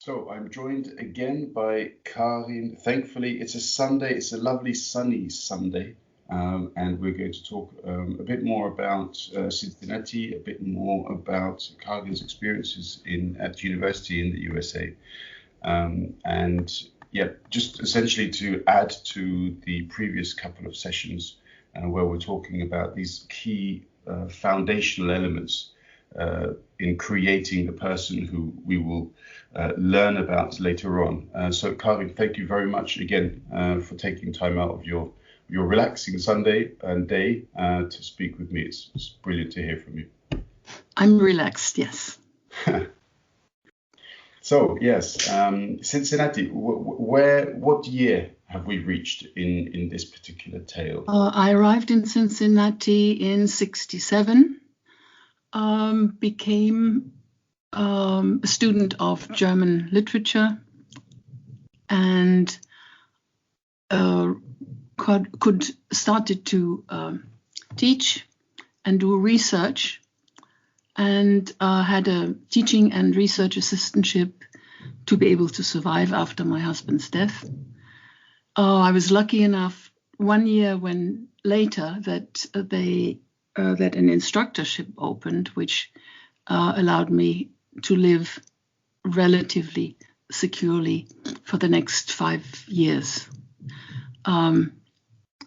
So I'm joined again by Karin. Thankfully, it's a Sunday. It's a lovely sunny Sunday. And we're going to talk a bit more about Cincinnati, a bit more about Karin's experiences at university in the USA. And yeah, just essentially to add to the previous couple of sessions where we're talking about these key foundational elements in creating the person who we will learn about later on. So Karin, thank you very much again for taking time out of your relaxing Sunday and day to speak with me. It's brilliant to hear from you. I'm relaxed, yes. So yes, Cincinnati, what year have we reached in this particular tale? I arrived in Cincinnati in '67. Became a student of German literature and started to teach and do research, and had a teaching and research assistantship to be able to survive after my husband's death. I was lucky enough 1 year later that that an instructorship opened, which allowed me to live relatively securely for the next 5 years.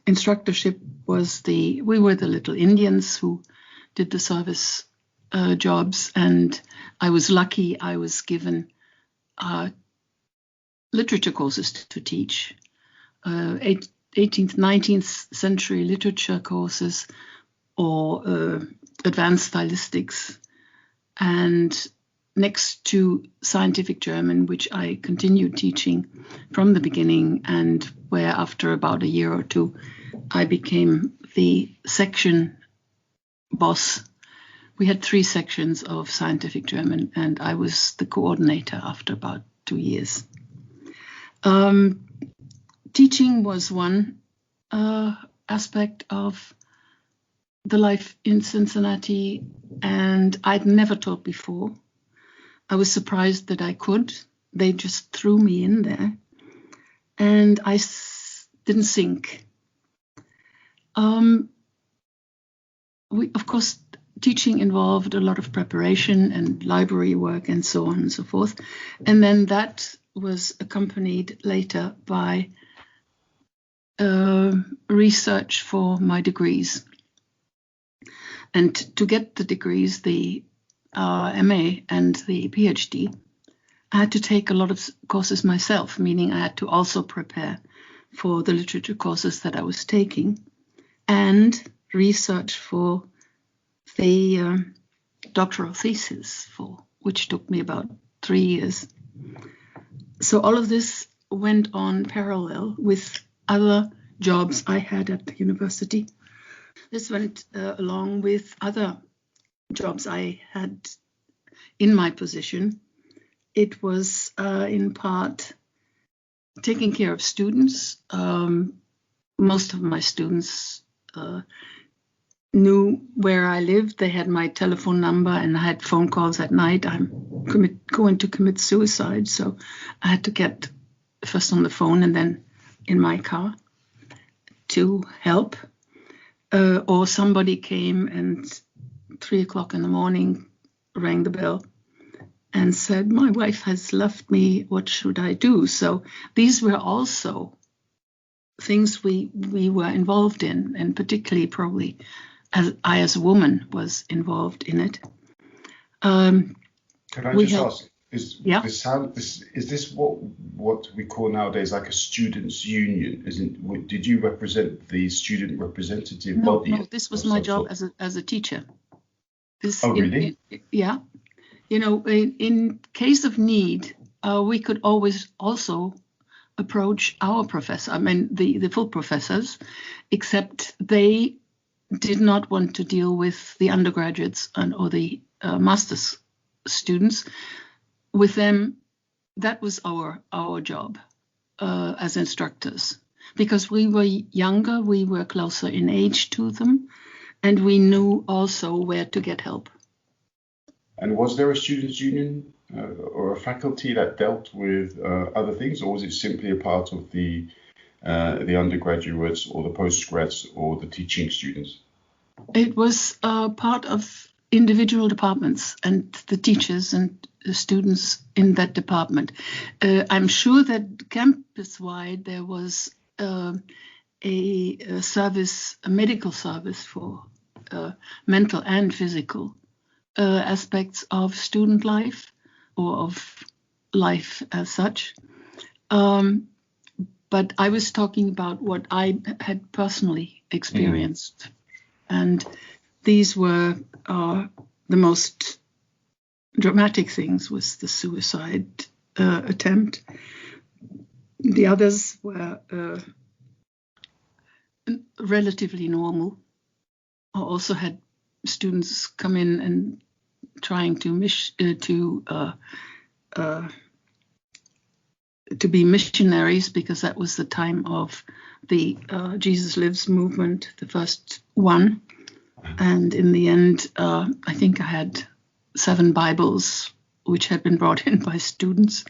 Instructorship we were the little Indians who did the service jobs, and I was lucky I was given literature courses to teach, 18th, 19th century literature courses, or advanced stylistics, and next to scientific German, which I continued teaching from the beginning, and where after about a year or two, I became the section boss. We had 3 sections of scientific German, and I was the coordinator after about 2 years. Teaching was one aspect of the life in Cincinnati, and I'd never taught before. I was surprised that I could. They just threw me in there, and I didn't sink. Of course, teaching involved a lot of preparation and library work and so on and so forth, and then that was accompanied later by research for my degrees. And to get the degrees, the MA and the PhD, I had to take a lot of courses myself, meaning I had to also prepare for the literature courses that I was taking and research for the doctoral thesis, which took me about 3 years. So all of this went on parallel with other jobs I had at the university. This went along with other jobs I had in my position. It was in part taking care of students. Most of my students knew where I lived. They had my telephone number, and I had phone calls at night. I'm going to commit suicide, so I had to get first on the phone and then in my car to help. Or somebody came and 3 o'clock in the morning rang the bell and said, "My wife has left me, what should I do?" So these were also things we were involved in, and particularly probably as a woman was involved in it. Can I just ask, is this what we call nowadays like a students' union? Did you represent the student representative body? No, this was my job as a teacher. Really? Yeah. You know, in case of need, we could always also approach our professor, I mean the full professors, except they did not want to deal with the undergraduates or the master's students. With them, that was our job as instructors, because we were younger, we were closer in age to them, and we knew also where to get help. And was there a students' union or a faculty that dealt with other things, or was it simply a part of the undergraduates or the postgrads or the teaching students? It was part of individual departments and the teachers and the students in that department. I'm sure that campus-wide there was a medical service for mental and physical aspects of student life or of life as such. But I was talking about what I had personally experienced. And these were the most dramatic things was the suicide attempt. The others were relatively normal. I also had students come in and trying to be missionaries, because that was the time of the Jesus Lives movement, the first one. And in the end, I think I had 7 Bibles, which had been brought in by students,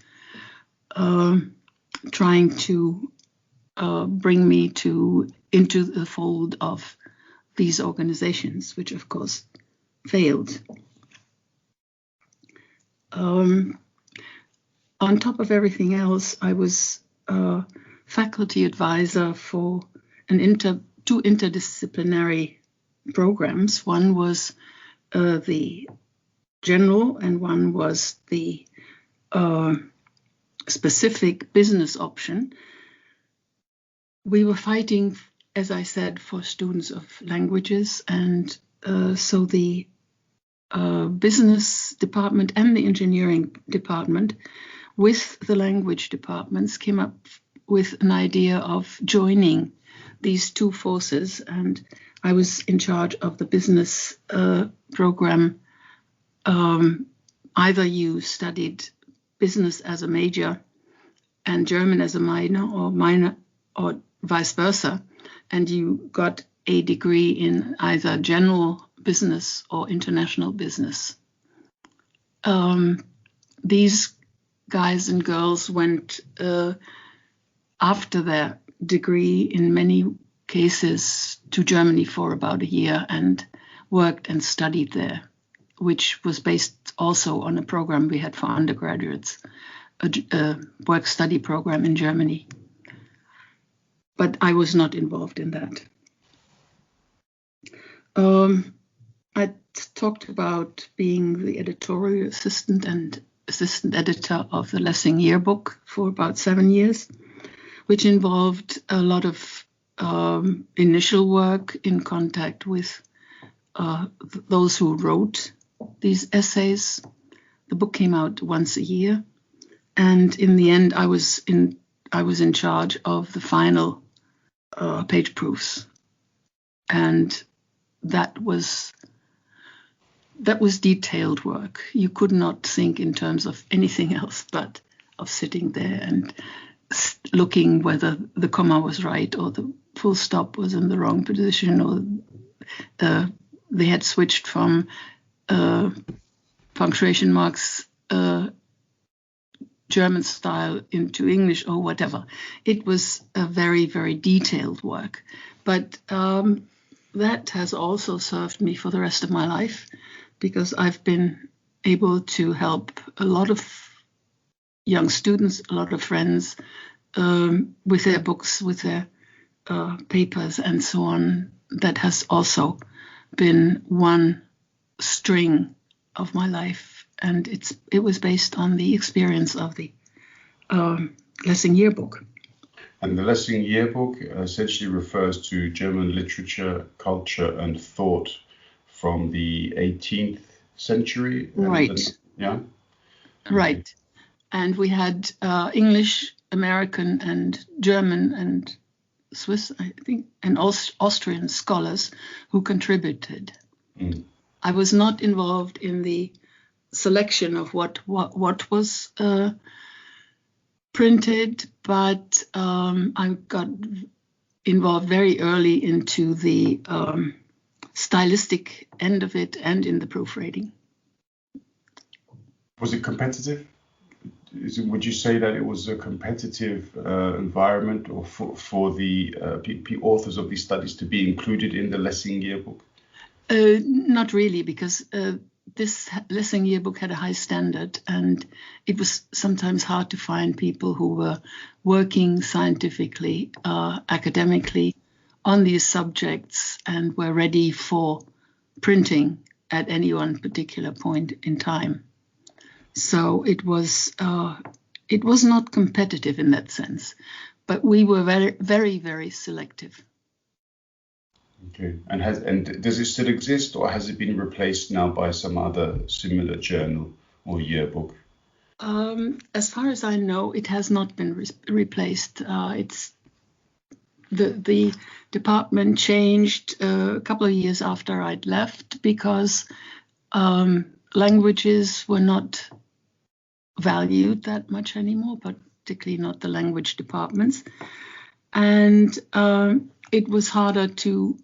trying to bring me into the fold of these organizations, which of course failed. On top of everything else, I was faculty advisor for two interdisciplinary programs. One was the general, and one was the specific business option. We were fighting, as I said, for students of languages, and so the business department and the engineering department with the language departments came up with an idea of joining these two forces, and I was in charge of the business program. Either you studied business as a major and German as a minor, or vice versa, and you got a degree in either general business or international business. These guys and girls went after their degree, in many cases, to Germany for about a year and worked and studied there, which was based also on a program we had for undergraduates, a work-study program in Germany. But I was not involved in that. I talked about being the editorial assistant and assistant editor of the Lessing Yearbook for about 7 years, which involved a lot of initial work in contact with those who wrote these essays. The book came out once a year, and in the end, I was in charge of the final page proofs, and that was detailed work. You could not think in terms of anything else but of sitting there and looking whether the comma was right or the full stop was in the wrong position, or they had switched from punctuation marks German style into English or whatever. It was a very, very detailed work. But that has also served me for the rest of my life, because I've been able to help a lot of young students, a lot of friends, with their books, with their papers and so on. That has also been one string of my life, and it was based on the experience of the Lessing Yearbook. And the Lessing Yearbook essentially refers to German literature, culture, and thought from the 18th century. Right. Yeah. Right. And we had English, American, and German, and Swiss, I think, and Austrian scholars who contributed. Mm. I was not involved in the selection of what was printed, but I got involved very early into the stylistic end of it and in the proofreading. Was it competitive? Would you say that it was a competitive environment, or for the authors of these studies to be included in the Lessing yearbook? Not really, because this Lessing yearbook had a high standard, and it was sometimes hard to find people who were working scientifically, academically on these subjects and were ready for printing at any one particular point in time. So it was not competitive in that sense, but we were very, very, very selective. Okay, and does it still exist, or has it been replaced now by some other similar journal or yearbook? As far as I know, it has not been replaced. It's the department changed a couple of years after I'd left, because languages were not valued that much anymore, particularly not the language departments. And it was harder to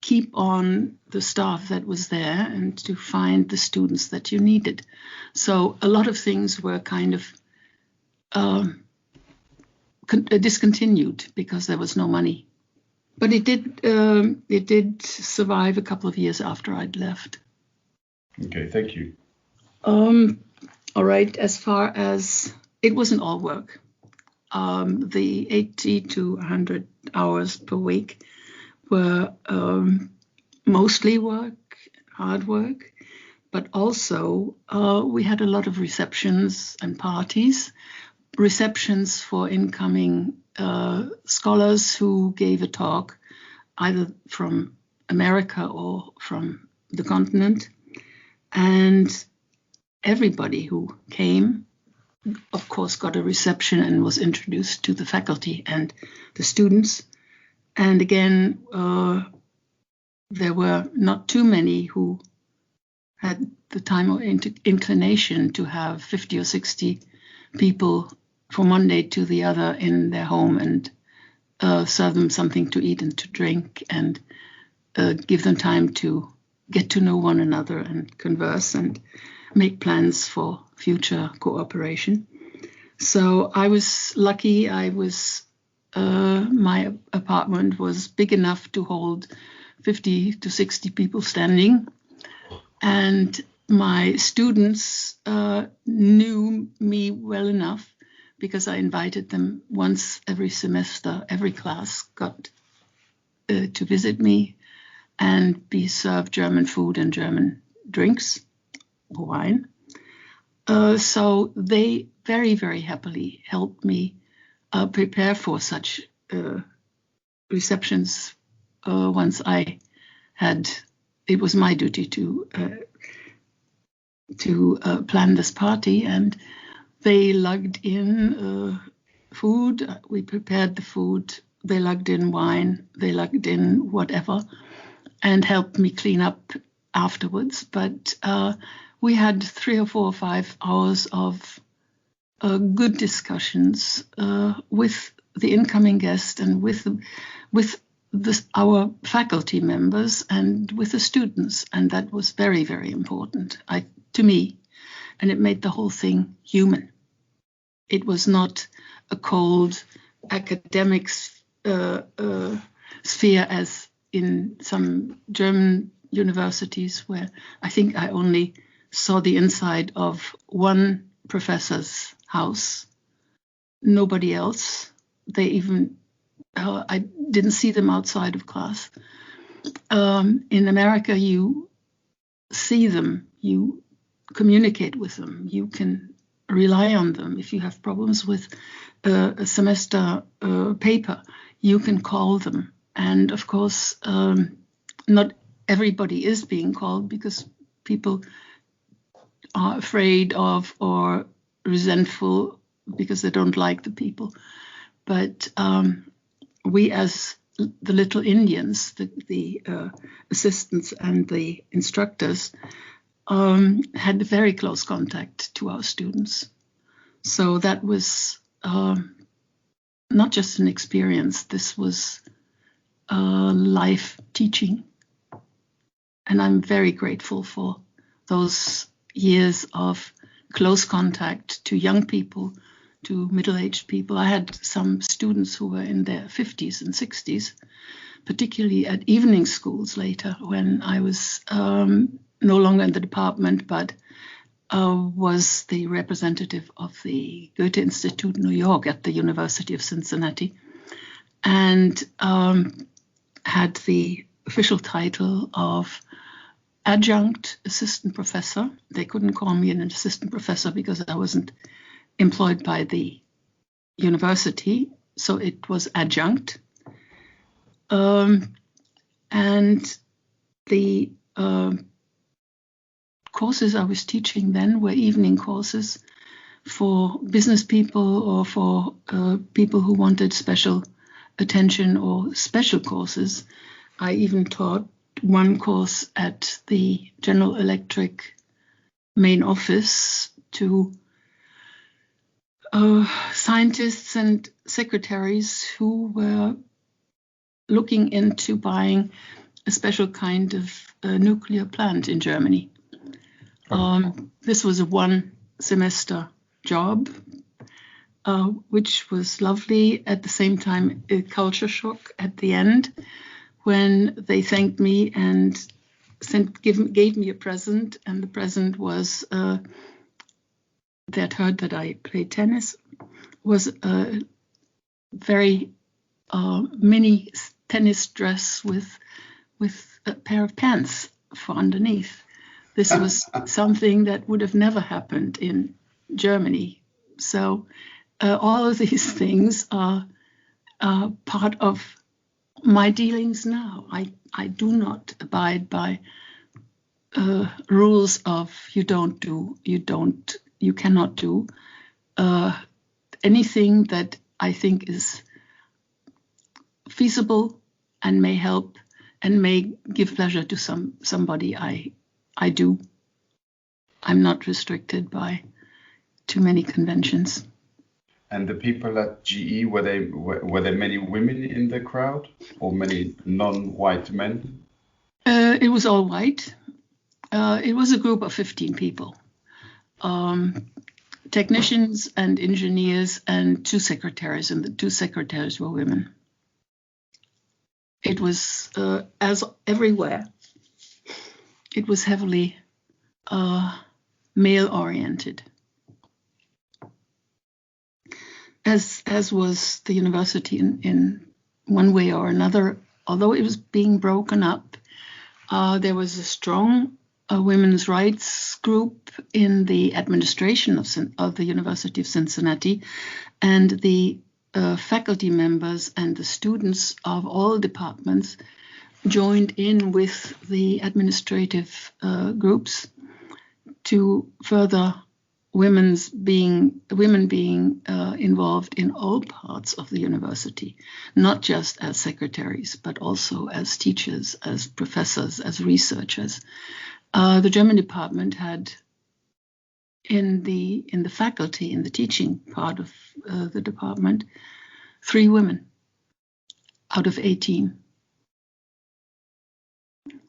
keep on the staff that was there and to find the students that you needed. So a lot of things were kind of discontinued because there was no money. But it did survive a couple of years after I'd left. Okay, thank you. All right, as far as it wasn't all work. The 80 to 100 hours per week were mostly work, hard work, but also we had a lot of receptions and parties. Receptions for incoming scholars who gave a talk, either from America or from the continent. And everybody who came, of course, got a reception and was introduced to the faculty and the students. And again, there were not too many who had the time or inclination to have 50 or 60 people from one day to the other in their home and serve them something to eat and to drink, and give them time to get to know one another and converse and make plans for future cooperation. So I was lucky. My apartment was big enough to hold 50 to 60 people standing, and my students knew me well enough because I invited them once every semester. Every class got to visit me and be served German food and German drinks, wine. So they very, very happily helped me prepare for such receptions. Once I had, it was my duty to plan this party, and they lugged in food. We prepared the food. They lugged in wine. They lugged in whatever, and helped me clean up afterwards. But we had 3 or 4 or 5 hours of good discussions with the incoming guest and with our faculty members and with the students, and that was very, very important to me, and it made the whole thing human. It was not a cold academic sphere as in some German universities, where I think I only saw the inside of one professor's house, nobody else. They even, I didn't see them outside of class. In America, you see them, you communicate with them, you can rely on them. If you have problems with a semester paper, you can call them. And of course, not everybody is being called because people are afraid of or resentful because they don't like the people. But we, as the little Indians, the assistants and the instructors, had very close contact to our students. So that was not just an experience, this was life teaching. And I'm very grateful for those years of close contact to young people, to middle-aged people. I had some students who were in their 50s and 60s, particularly at evening schools later, when I was no longer in the department, but was the representative of the Goethe Institute in New York at the University of Cincinnati, and had the official title of adjunct assistant professor. They couldn't call me an assistant professor because I wasn't employed by the university, so it was adjunct. And the courses I was teaching then were evening courses for business people or for people who wanted special attention or special courses. I even taught one course at the General Electric main office to scientists and secretaries who were looking into buying a special kind of nuclear plant in Germany. This was a one-semester job, which was lovely. At the same time, a culture shock at the end when they thanked me and gave me a present, and the present was they'd heard that I played tennis, was a very mini tennis dress with a pair of pants for underneath. This was something that would have never happened in Germany. So all of these things are part of my dealings now. I do not abide by rules of you cannot do anything that I think is feasible and may help and may give pleasure to somebody. I do. I'm not restricted by too many conventions. And the people at GE, were there many women in the crowd or many non-white men? It was all white. It was a group of 15 people. Technicians and engineers and two secretaries, and the two secretaries were women. It was, as everywhere, it was heavily male-oriented, as was the university in one way or another. Although it was being broken up, there was a strong women's rights group in the administration of the University of Cincinnati, and the faculty members and the students of all departments joined in with the administrative groups to further women being involved in all parts of the university, not just as secretaries, but also as teachers, as professors, as researchers. The German department had in the faculty, in the teaching part of the department, 3 women out of 18.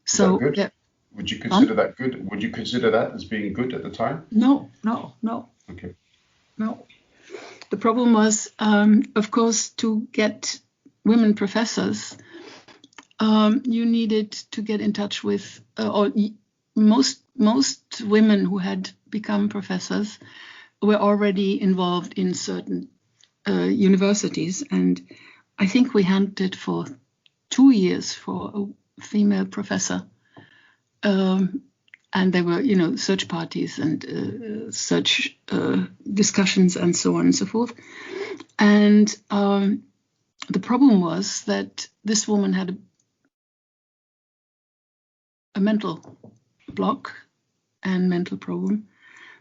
So good? Would you consider that good? Would you consider that as being good at the time? No. Okay. No. The problem was, of course, to get women professors, you needed to get in touch with, most women who had become professors were already involved in certain universities, and I think we hunted for 2 years for a female professor, and there were, search parties and search discussions and so on and so forth. And the problem was that this woman had a mental block and mental problem,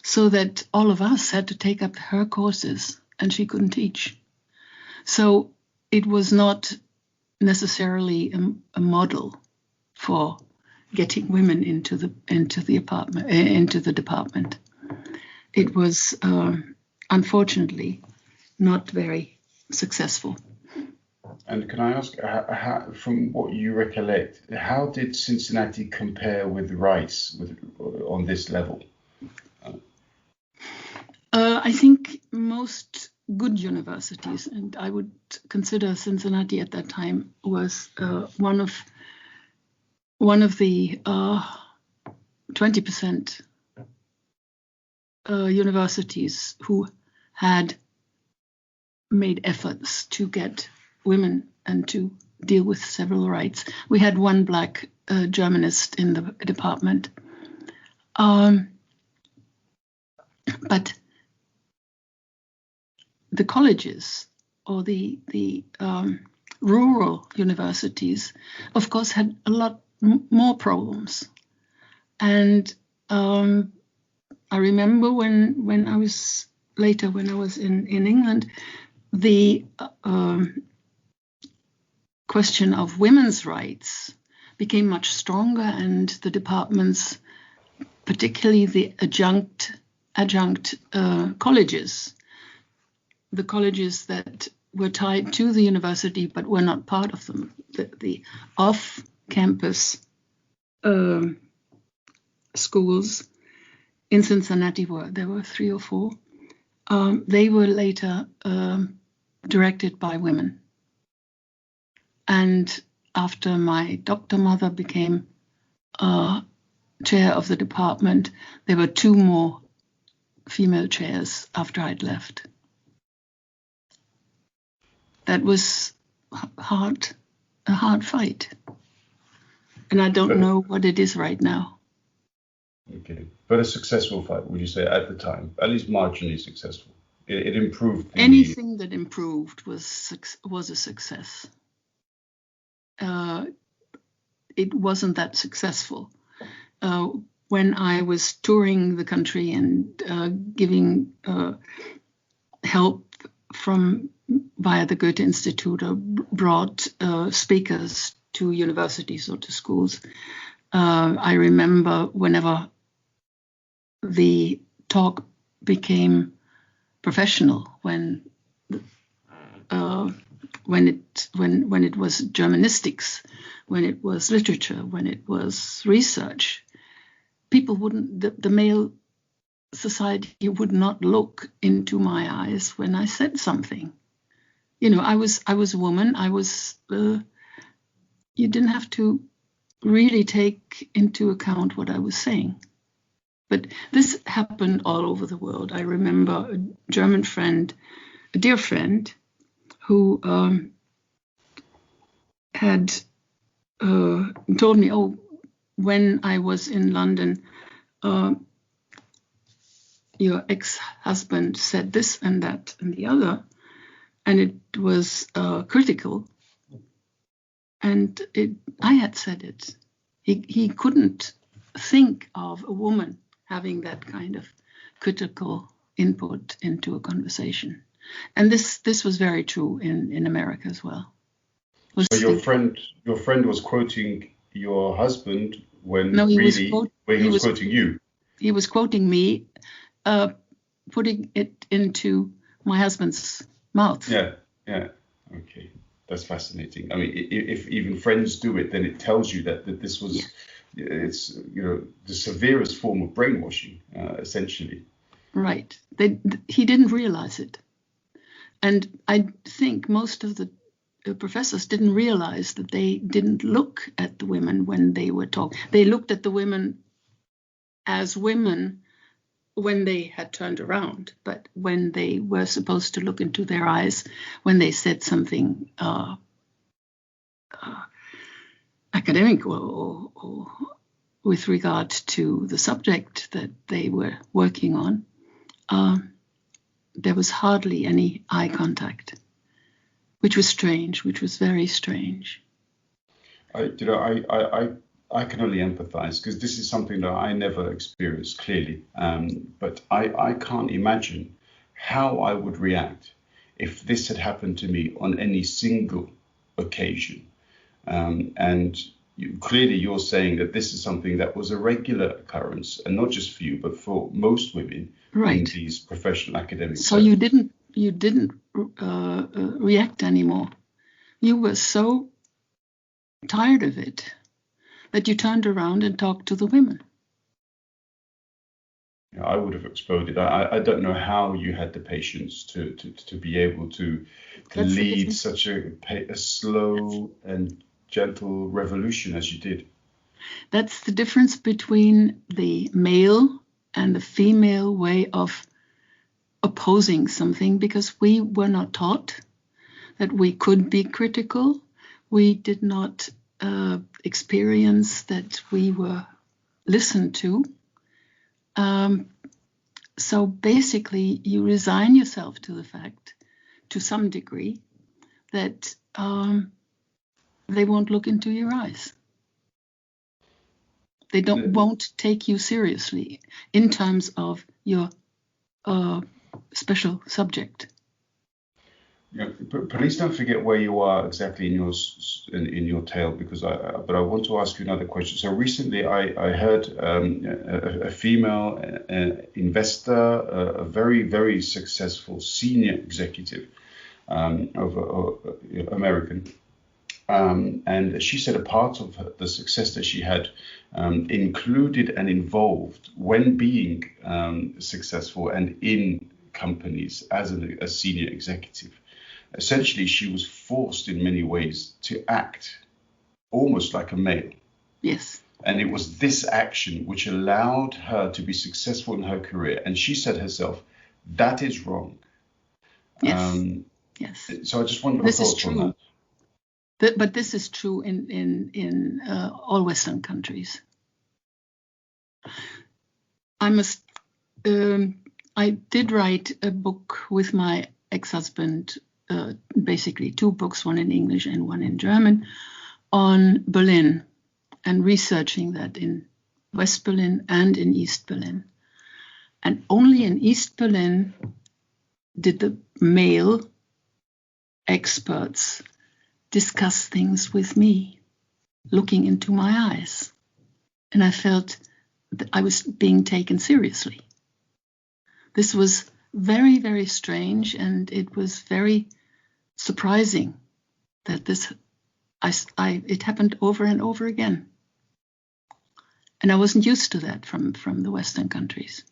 so that all of us had to take up her courses, and she couldn't teach. So it was not necessarily a model for getting women into the department. It was unfortunately not very successful. And can I ask, how, from what you recollect, how did Cincinnati compare with Rice on this level? I think most good universities, and I would consider Cincinnati at that time was one of the 20% universities who had made efforts to get women and to deal with civil rights. We had one black Germanist in the department. But the colleges or the rural universities, of course, had a lot more problems. And I remember when I was in England, the question of women's rights became much stronger, and the departments, particularly the adjunct colleges, the colleges that were tied to the university but were not part of them, the off-campus schools in Cincinnati there were 3 or 4. They were later directed by women. And after my doctor mother became chair of the department, there were 2 more female chairs after I'd left. That was a hard fight. And I don't know what it is right now. Okay, but a successful fight, would you say, at the time? At least marginally successful. It improved. Anything that improved was a success. It wasn't that successful. When I was touring the country and giving help via the Goethe Institute, or brought speakers to universities or to schools, I remember whenever the talk became professional, when it was Germanistics, when it was literature, when it was research, people the male society would not look into my eyes when I said something. I was a woman. You didn't have to really take into account what I was saying. But this happened all over the world. I remember a German friend, a dear friend, who had told me, when I was in London, your ex-husband said this and that and the other, and it was critical. And I had said it. He couldn't think of a woman having that kind of critical input into a conversation. And this was very true in America as well. So your friend was quoting your husband when he was quoting you. He was quoting me, putting it into my husband's mouth. Yeah. Okay, that's fascinating. I mean, if even friends do it, then it tells you that this was, it's the severest form of brainwashing, essentially. Right. He didn't realize it, and I think most of the professors didn't realize that they didn't look at the women when they were talking. They looked at the women as women when they had turned around, but when they were supposed to look into their eyes, when they said something academic or with regard to the subject that they were working on, there was hardly any eye contact, which was strange, which was very strange. I can only empathize, because this is something that I never experienced clearly. But I can't imagine how I would react if this had happened to me on any single occasion. And clearly you're saying that this is something that was a regular occurrence, and not just for you, but for most women in these professional academic So you didn't react anymore. You were so tired of it that you turned around and talked to the women. I would have exploded. I don't know how you had the patience to be able to That's the lead difference. such a slow and gentle revolution as you did. That's the difference between the male and the female way of opposing something, because we were not taught that we could be critical. We did not experience that we were listened to. So basically, you resign yourself to the fact, to some degree, that they won't look into your eyes. They won't take you seriously in terms of your special subject. Yeah, please don't forget where you are exactly in your tale, because but I want to ask you another question. So recently, I heard a female investor, a very successful senior executive of American, and she said a part of the success that she had included and involved when being successful and in companies as a senior executive. Essentially, she was forced in many ways to act almost like a male. Yes. And it was this action which allowed her to be successful in her career. And she said herself, that is wrong. Yes. Yes. So I just want your thoughts on that. But this is true in all Western countries. I did write a book with my ex-husband, basically 2 books, one in English and one in German, on Berlin, and researching that in West Berlin and in East Berlin. And only in East Berlin did the male experts discuss things with me, looking into my eyes. And I felt that I was being taken seriously. This was very, very strange, and it was very surprising that it happened over and over again. And I wasn't used to that from the Western countries.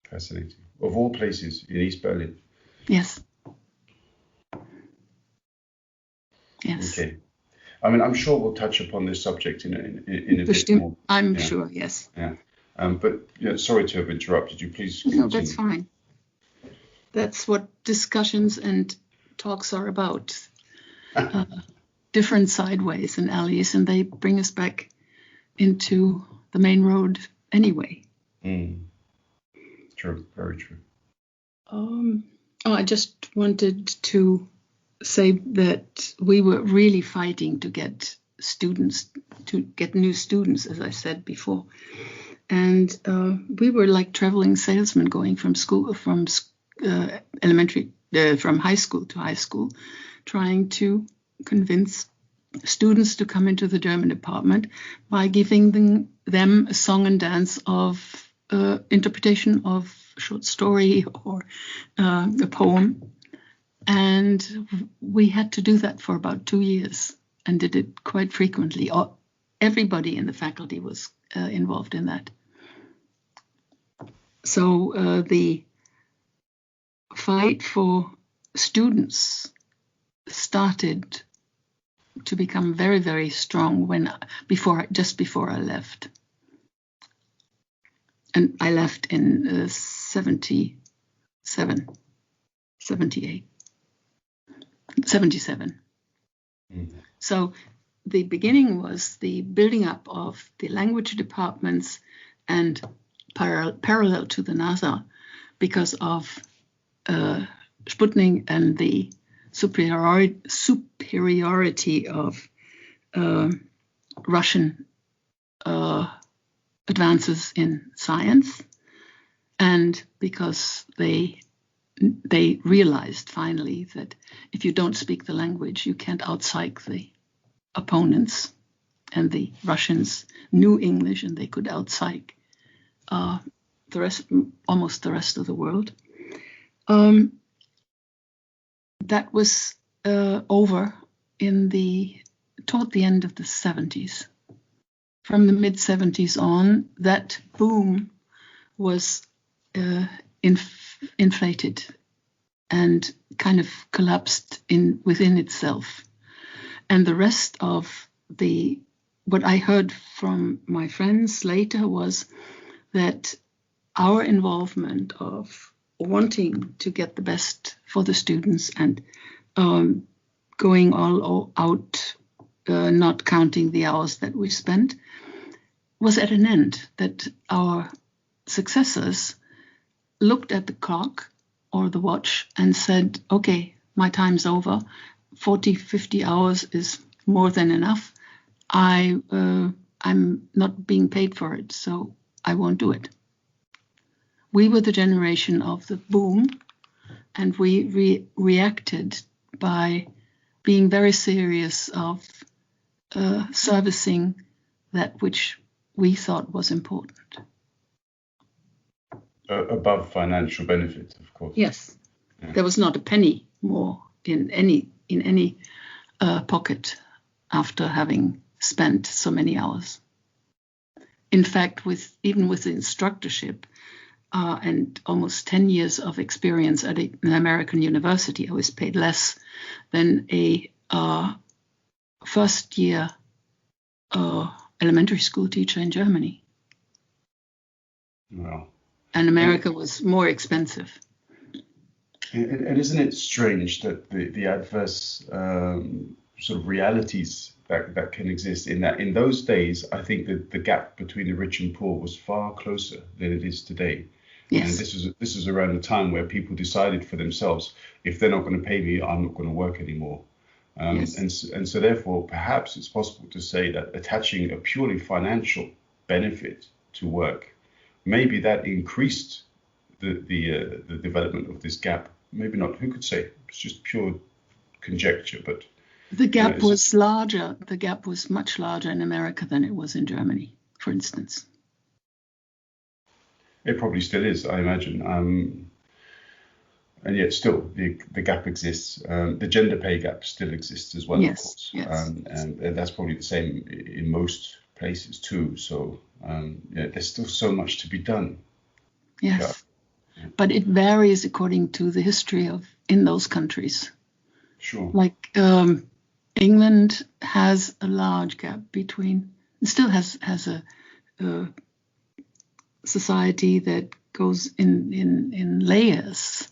Fascinating. Of all places, in East Berlin. Yes. Yes. Okay. I mean, I'm sure we'll touch upon this subject in a bit more. I'm sure, yes. Yeah. But sorry to have interrupted you. Please continue. No, that's fine. That's what discussions and talks are about. Different sideways and alleys, and they bring us back into the main road anyway. True, very true. I just wanted to say that we were really fighting to get new students, as I said before. And we were like traveling salesmen, going from high school to high school, trying to convince students to come into the German department by giving them a song and dance of interpretation of a short story or a poem. And we had to do that for about 2 years, and did it quite frequently. Everybody in the faculty was involved in that. So the fight for students started to become very, very strong just before I left. And I left in 77. So the beginning was the building up of the language departments, and parallel to the NASA, because of Sputnik and the superiority of Russian advances in science, and because they realized finally that if you don't speak the language, you can't outpsych the opponents, and the Russians knew English and they could outpsych almost the rest of the world. That was over toward the end of the 70s. from the mid-70s on, that boom was inflated and kind of collapsed within itself. And the rest of what I heard from my friends later was that our involvement of wanting to get the best for the students and going all out, not counting the hours that we spent, was at an end, that our successors looked at the clock or the watch and said, okay, my time's over. 40, 50 hours is more than enough. I'm not being paid for it, so I won't do it. We were the generation of the boom, and we reacted by being very serious of servicing that which we thought was important. Above financial benefit, of course. Yes, yeah. There was not a penny more in any pocket after having spent so many hours. In fact, even with the instructorship and almost 10 years of experience at an American university, I was paid less than a first-year elementary school teacher in Germany. Wow. And America was more expensive. And isn't it strange that the adverse sort of realities that can exist in those days, I think that the gap between the rich and poor was far closer than it is today. Yes. And this is around the time where people decided for themselves, if they're not going to pay me, I'm not going to work anymore. Yes. And so therefore, perhaps it's possible to say that attaching a purely financial benefit to work, maybe that increased the development of this gap. Maybe not. Who could say? It's just pure conjecture, but the gap was larger. The gap was much larger in America than it was in Germany, for instance. It probably still is, I imagine. And yet still the gap exists. The gender pay gap still exists as well, yes, of course. Yes. And that's probably the same in most places too. So there's still so much to be done. Yes. Yeah. But it varies according to the history in those countries. Sure. Like England has a large gap still has a society that goes in layers.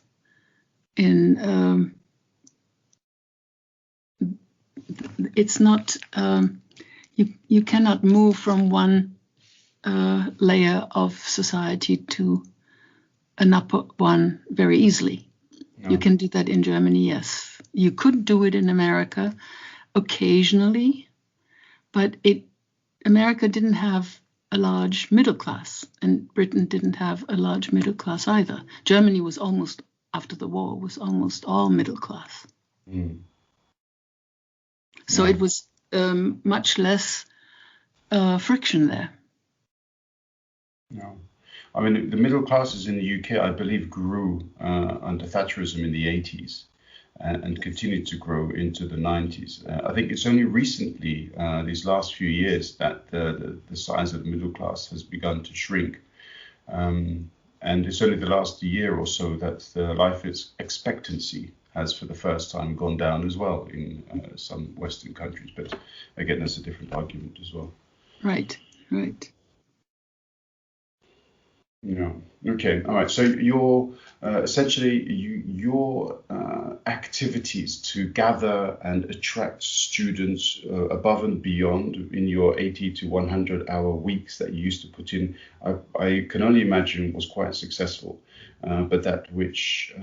It's not you cannot move from one layer of society to an upper one very easily. No. You can do that in Germany, yes. You could do it in America occasionally, but America didn't have a large middle class, and Britain didn't have a large middle class either. Germany was almost, after the war, was almost all middle class. Mm. So it was much less friction there. No. I mean, the middle classes in the UK, I believe, grew under Thatcherism in the 80s and continued to grow into the 90s. I think it's only recently, these last few years, that the size of the middle class has begun to shrink. And it's only the last year or so that the life expectancy has, for the first time, gone down as well in some Western countries. But again, that's a different argument as well. Right. Yeah. Okay. All right. So your essentially your activities to gather and attract students above and beyond in your 80 to 100 hour weeks that you used to put in, I can only imagine was quite successful. But that which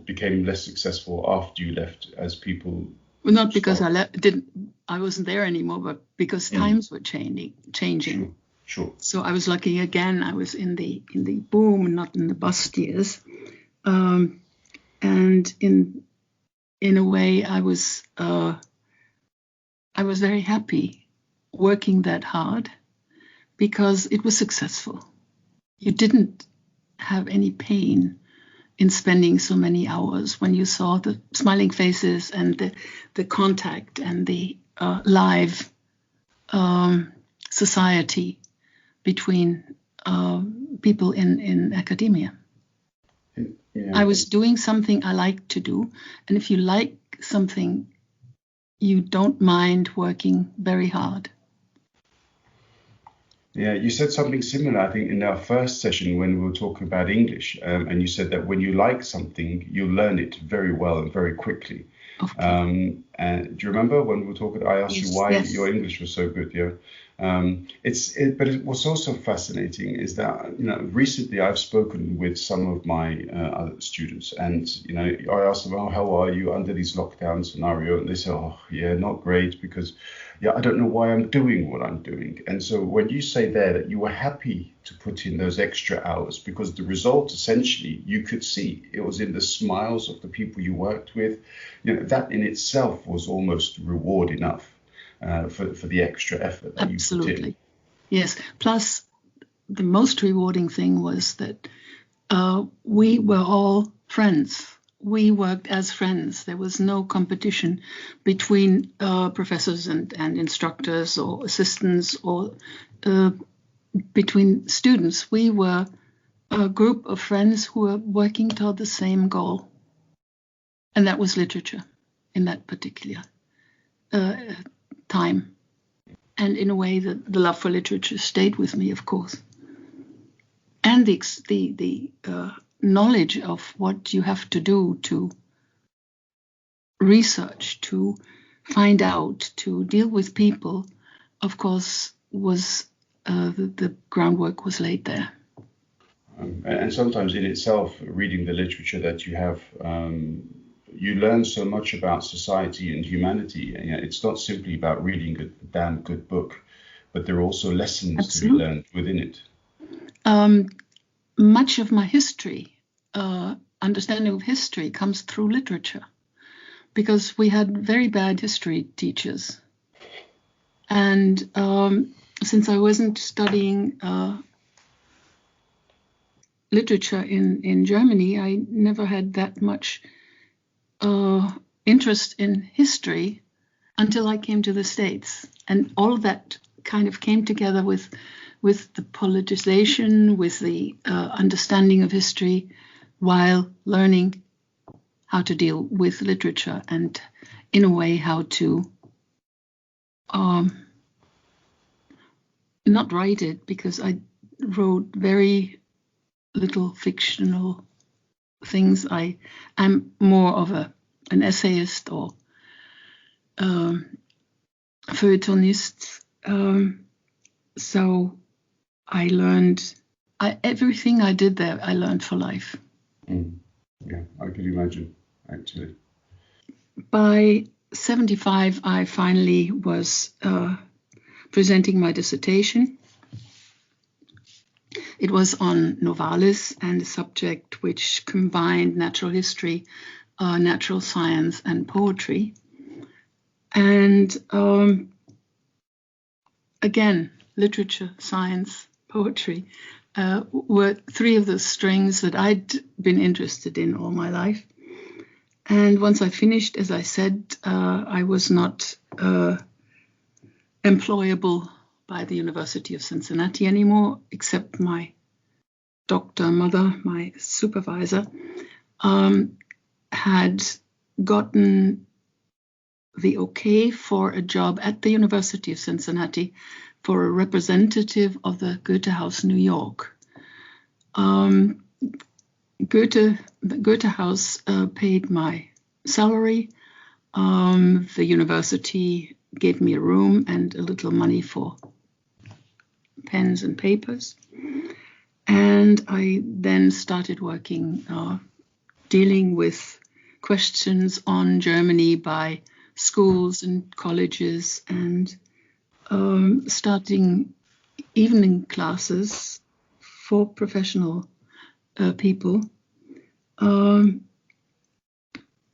became less successful after you left, as people. Well, not because I wasn't there anymore, but because times were changing. Sure. So I was lucky again. I was in the boom, not in the bust years, and in a way, I was very happy working that hard because it was successful. You didn't have any pain in spending so many hours when you saw the smiling faces and the contact and the live society between people in academia. Yeah. I was doing something I like to do, and if you like something, you don't mind working very hard. Yeah, you said something similar, I think, in our first session when we were talking about English, and you said that when you like something, you learn it very well and very quickly. Okay. And do you remember when we were talking? I asked you why Yes. your English was so good. Yeah. But what's also fascinating is that recently I've spoken with some of my other students, and I asked them, "Oh, how are you under these lockdown scenario?" And they say, "Oh, yeah, not great because I don't know why I'm doing what I'm doing." And so when you say there that you were happy to put in those extra hours because the result essentially you could see it was in the smiles of the people you worked with, that in itself was almost reward enough for the extra effort that you put in. Absolutely. Yes. Plus, the most rewarding thing was that we were all friends. We worked as friends. There was no competition between professors and instructors or assistants or between students. We were a group of friends who were working toward the same goal. And that was literature in that particular time. And in a way, the love for literature stayed with me, of course. And the knowledge of what you have to do to research, to find out, to deal with people, of course, was the groundwork was laid there. And sometimes in itself, reading the literature that you have, you learn so much about society and humanity. It's not simply about reading a damn good book, but there are also lessons Absolutely. to be learned within it. Much of my history, understanding of history, comes through literature, because we had very bad history teachers. And since I wasn't studying literature in Germany, I never had that much interest in history until I came to the States. And all of that kind of came together with the politicization, with the understanding of history, while learning how to deal with literature and, in a way, how to not write it, because I wrote very little fictional things. I'm more of an essayist or feuilletonist. So I learned everything I did there. I learned for life. Yeah, I could imagine, actually. By 75, I finally was presenting my dissertation. It was on Novalis and a subject which combined natural history, natural science, and poetry. And again, literature, science, poetry were three of the strings that I'd been interested in all my life. And once I finished, as I said, I was not employable by the University of Cincinnati anymore, except my doctor mother, my supervisor, had gotten the okay for a job at the University of Cincinnati for a representative of the Goethe House, New York. The Goethe House paid my salary. The university gave me a room and a little money for pens and papers. And I then started working, dealing with questions on Germany by schools and colleges, and starting evening classes for professional people.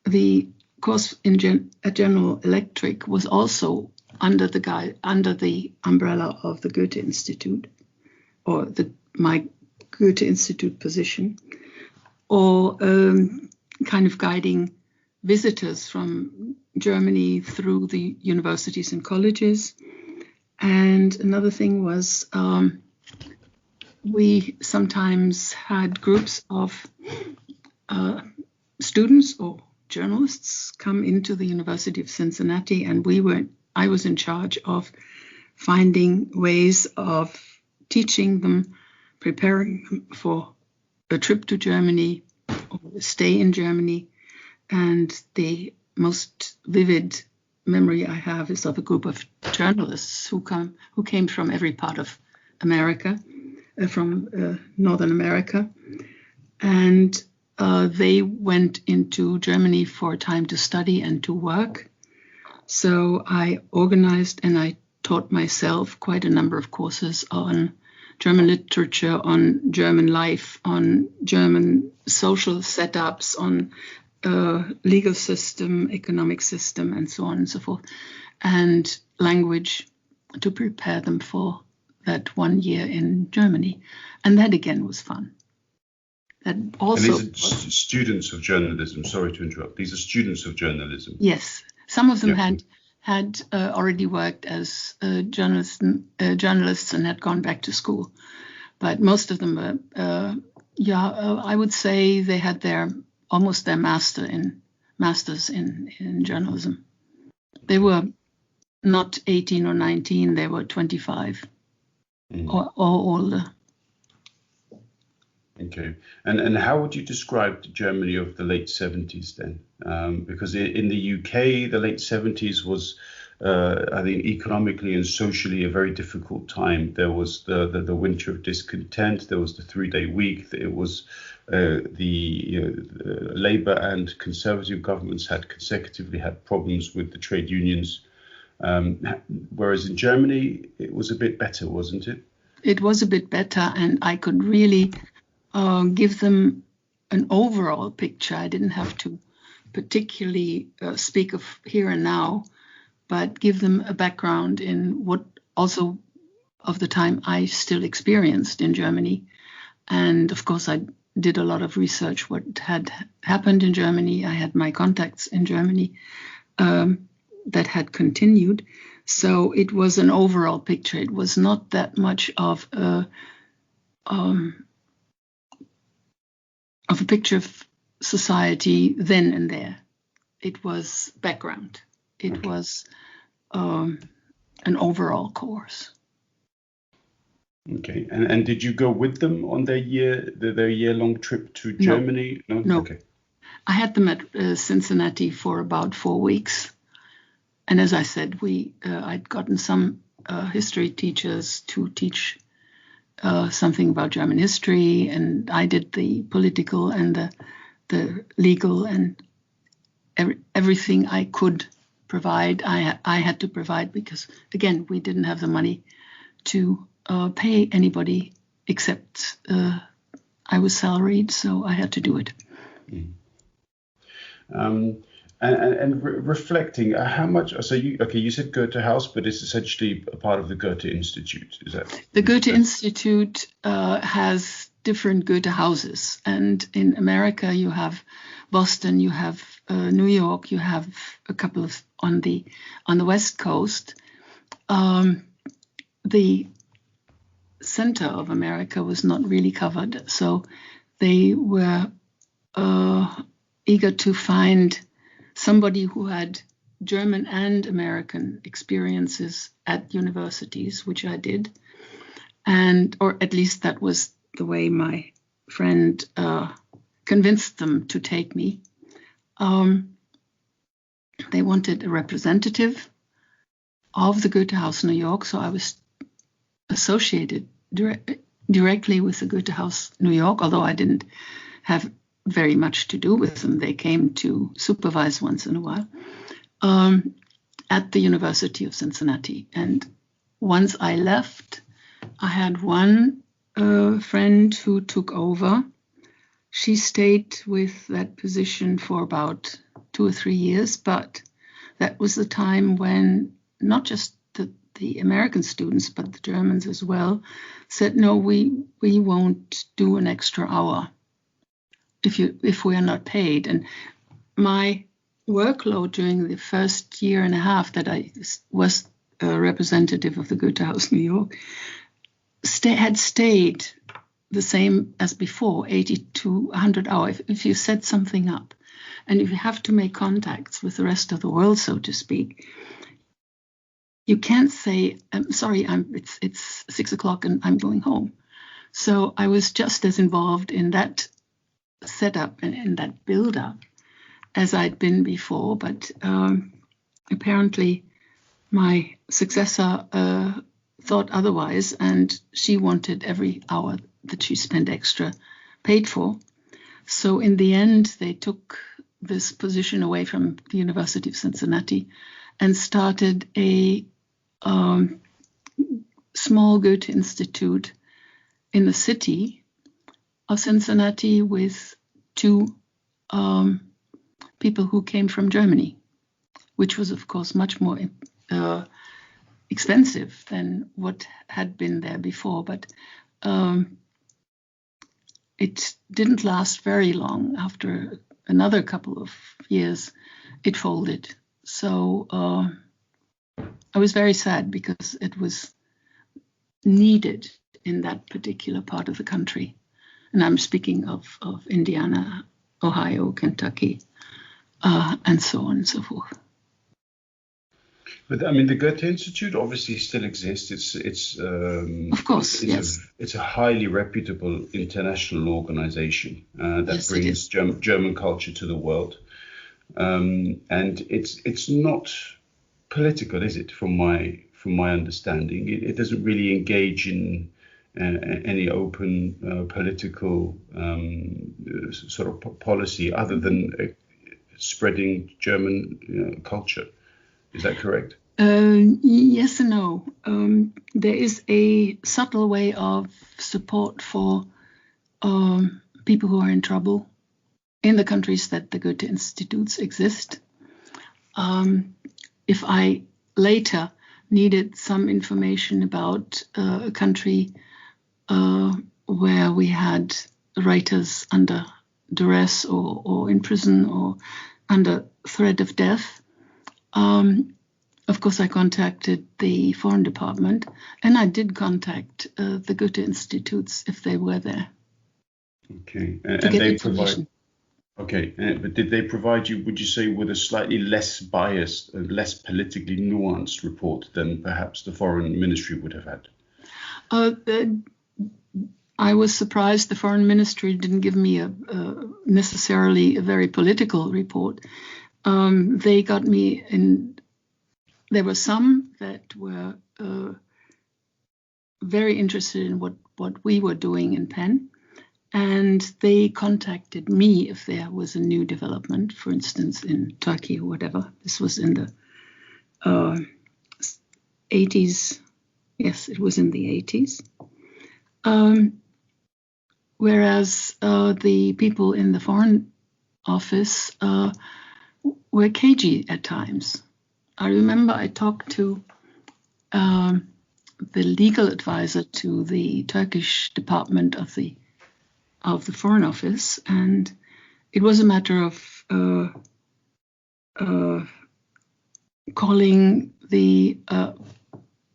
The course at General Electric was also under the umbrella of the Goethe Institute, or my Goethe Institute position, or kind of guiding visitors from Germany through the universities and colleges. And another thing was we sometimes had groups of students or journalists come into the University of Cincinnati, and I was in charge of finding ways of teaching them, preparing them for a trip to Germany or a stay in Germany. And the most vivid memory I have is of a group of journalists who came from every part of America, from Northern America, and they went into Germany for a time to study and to work. So I organized and I taught myself quite a number of courses on German literature, on German life, on German social setups, on legal system, economic system, and so on and so forth, and language to prepare them for that 1 year in Germany. And that again was fun. That also. And these are students of journalism. Sorry to interrupt. These are students of journalism. Yes, some of them had already worked as journalists and had gone back to school, but most of them were, I would say they had almost their masters in journalism. They were not 18 or 19; they were 25 or older. Okay, and how would you describe Germany of the late 70s then? Because in the UK, the late 70s was, I think, economically and socially a very difficult time. There was the winter of discontent. There was the 3-day week. It was the Labour and Conservative governments had consecutively had problems with the trade unions. Whereas in Germany, it was a bit better, wasn't it? It was a bit better, and I could really give them an overall picture. I didn't have to particularly speak of here and now, but give them a background in what also of the time I still experienced in Germany. And of course, I did a lot of research what had happened in Germany. I had my contacts in Germany that had continued. So it was an overall picture. It was not that much of a picture of society then and there. It was background. It was an overall course. Okay, and did you go with them on their year-long trip to Germany? No. Okay. I had them at Cincinnati for about 4 weeks, and as I said, I'd gotten some history teachers to teach something about German history, and I did the political and the legal and everything I could provide. I had to provide because, again, we didn't have the money to pay anybody except I was salaried, so I had to do it. And reflecting, how much? So you said Goethe House, but it's essentially a part of the Goethe Institute. Is that the Goethe Institute has different Goethe houses, and in America you have Boston, you have New York, you have a couple of on the West Coast. The center of America was not really covered, so they were eager to find somebody who had German and American experiences at universities, which I did, or at least that was the way my friend convinced them to take me. They wanted a representative of the Goethe House New York, so I was associated directly with the Goethe House New York, although I didn't have very much to do with them. They came to supervise once in a while at the University of Cincinnati. And once I left, I had one friend who took over. She stayed with that position for about 2 or 3 years, but that was the time when not just the American students, but the Germans as well, said, no, we won't do an extra hour if we are not paid. And my workload during the first year and a half that I was representative of the Goethe House, New York, had stayed the same as before, 80 to 100 hours. If you set something up and if you have to make contacts with the rest of the world, so to speak, you can't say, I'm sorry, it's 6 o'clock and I'm going home. So I was just as involved in that setup and in that build-up as I'd been before, but apparently my successor thought otherwise, and she wanted every hour that she spent extra paid for. So in the end, they took this position away from the University of Cincinnati and started a small Goethe Institute in the city of Cincinnati with 2 people who came from Germany, which was, of course, much more expensive than what had been there before. But it didn't last very long. After another couple of years, it folded. So I was very sad because it was needed in that particular part of the country. And I'm speaking of Indiana, Ohio, Kentucky, and so on and so forth. But I mean, the Goethe Institute obviously still exists. It's of course, yes. It's a highly reputable international organization that Yes, brings German culture to the world, and it's not political, is it? From my understanding, it doesn't really engage in any open political sort of policy other than spreading German culture. Is that correct? Yes and no. There is a subtle way of support for people who are in trouble in the countries that the Goethe Institutes exist. If I later needed some information about a country where we had writers under duress or in prison or under threat of death, of course, I contacted the Foreign Department, and I did contact the Goethe Institutes if they were there. Okay, to get they information. Okay, but did they provide you, would you say, with a slightly less biased, less politically nuanced report than perhaps the Foreign Ministry would have had? I was surprised the Foreign Ministry didn't give me necessarily a very political report. They got me in. There were some that were very interested in what we were doing in Penn, and they contacted me if there was a new development, for instance, in Turkey or whatever. This was in the 80s. Yes, it was in the 80s. Whereas the people in the Foreign Office were cagey at times. I remember I talked to the legal advisor to the Turkish department of the Foreign Office, and it was a matter of calling the.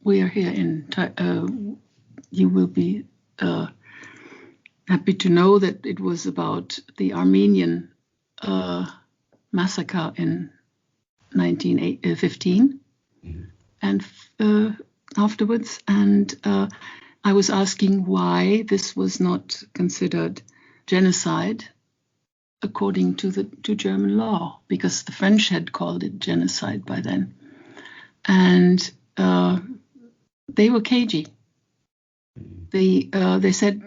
We are here in. You will be happy to know that it was about the Armenian massacre in 1915 and afterwards, and I was asking why this was not considered genocide according to German law, because the French had called it genocide by then, and they were cagey. They said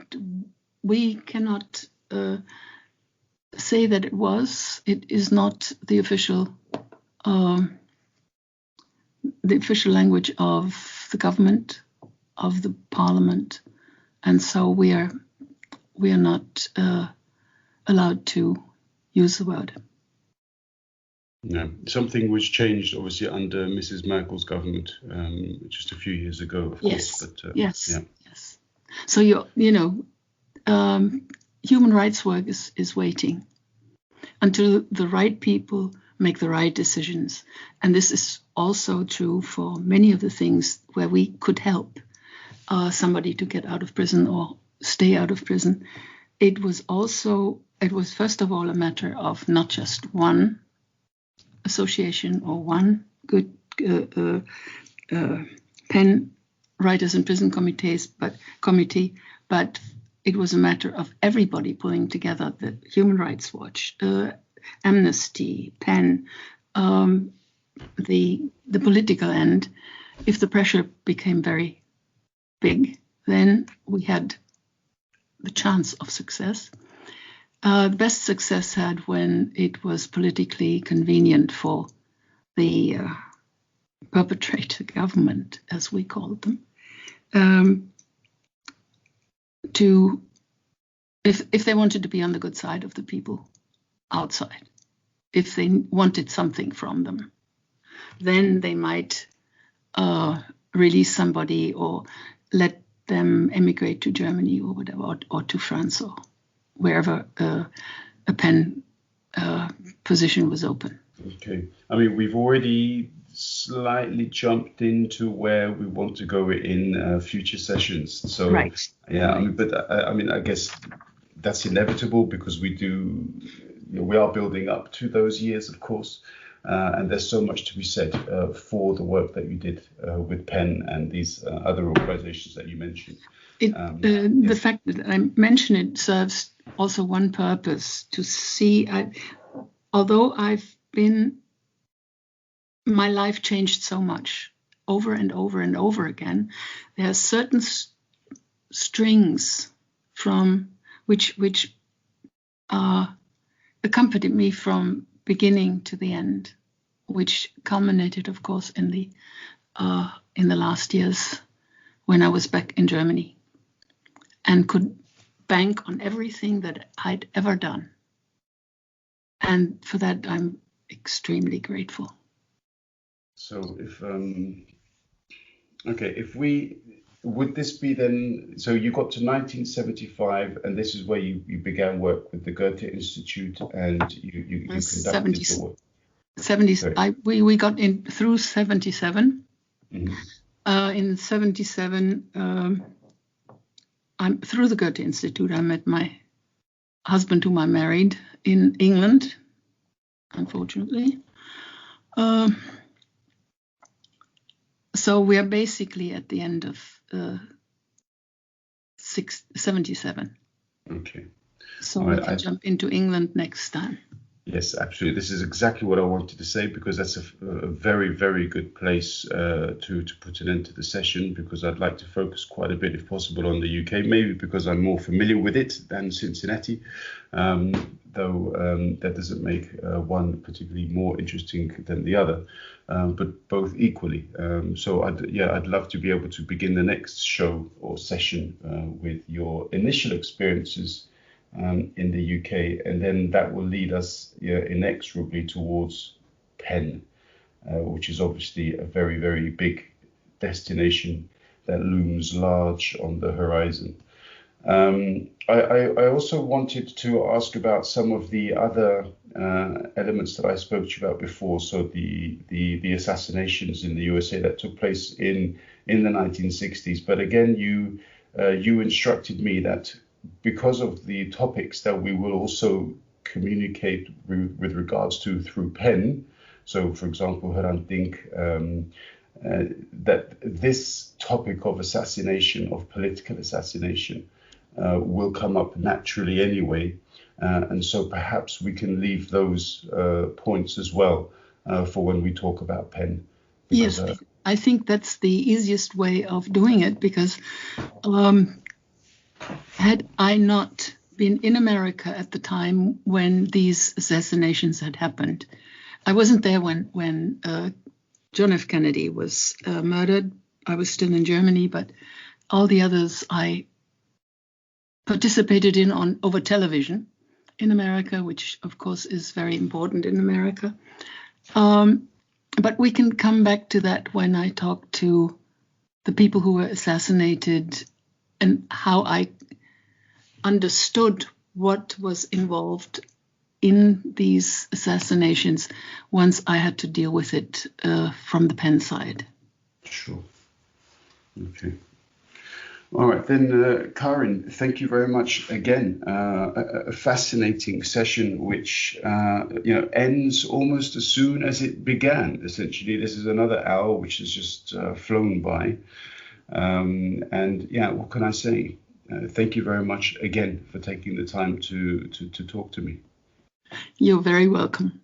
we cannot say that it was. It is not the official language of the government, of the parliament, and so we are not allowed to use the word. No, something which changed obviously under Mrs. Merkel's government just a few years ago, of Yes. course. But yes. So human rights work is waiting until the right people make the right decisions. And this is also true for many of the things where we could help somebody to get out of prison or stay out of prison. It was first of all a matter of not just one association or one good PEN Writers in Prison committee, but it was a matter of everybody pulling together, the Human Rights Watch, Amnesty, PEN, the political end. If the pressure became very big, then we had the chance of success. The best success had when it was politically convenient for the perpetrator government, as we called them, to, if they wanted to be on the good side of the people outside, if they wanted something from them, then they might release somebody or let them emigrate to Germany or whatever, or to France or wherever a PEN position was open. Okay. I mean, we've already slightly jumped into where we want to go in future sessions. So, right. Yeah, right. I mean, I guess that's inevitable because we are building up to those years, of course. And there's so much to be said for the work that you did with PEN and these other organizations that you mentioned. The fact that I mention it serves also one purpose, to see, although my life changed so much over and over and over again, there are certain strings from which accompanied me from beginning to the end, which culminated, of course, in the last years when I was back in Germany and could bank on everything that I'd ever done. And for that, I'm extremely grateful. So would this be then, so you got to 1975 and this is where you began work with the Goethe Institute and you conducted the work. 70s. We got in through 77. Mm-hmm. In 77, I'm through the Goethe Institute. I met my husband, whom I married in England, unfortunately. So we are basically at the end of 77. Okay. So we can jump into England next time. Yes, absolutely. This is exactly what I wanted to say, because that's a very, very good place to put an end to the session, because I'd like to focus quite a bit, if possible, on the UK, maybe because I'm more familiar with it than Cincinnati, though that doesn't make one particularly more interesting than the other, but both equally. So I'd love to be able to begin the next show or session with your initial experiences in the UK, and then that will lead us inexorably towards PEN, which is obviously a very, very big destination that looms large on the horizon. I also wanted to ask about some of the other elements that I spoke to you about before. So the assassinations in the USA that took place in the 1960s. But again, you instructed me that because of the topics that we will also communicate with regards to through PEN, so for example, Hrant Dink, that this topic of assassination, of political assassination, will come up naturally anyway. And so perhaps we can leave those points as well for when we talk about PEN. Yes, I think that's the easiest way of doing it, because had I not been in America at the time when these assassinations had happened, I wasn't there when John F. Kennedy was murdered. I was still in Germany, but all the others I participated in over television in America, which of course is very important in America. But we can come back to that when I talk to the people who were assassinated and how I understood what was involved in these assassinations once I had to deal with it from the pen side. Sure. Okay. All right, then, Karin, thank you very much again. A fascinating session, which ends almost as soon as it began. Essentially, this is another hour which has just flown by. And yeah, what can I say? Thank you very much again for taking the time to talk to me. You're very welcome.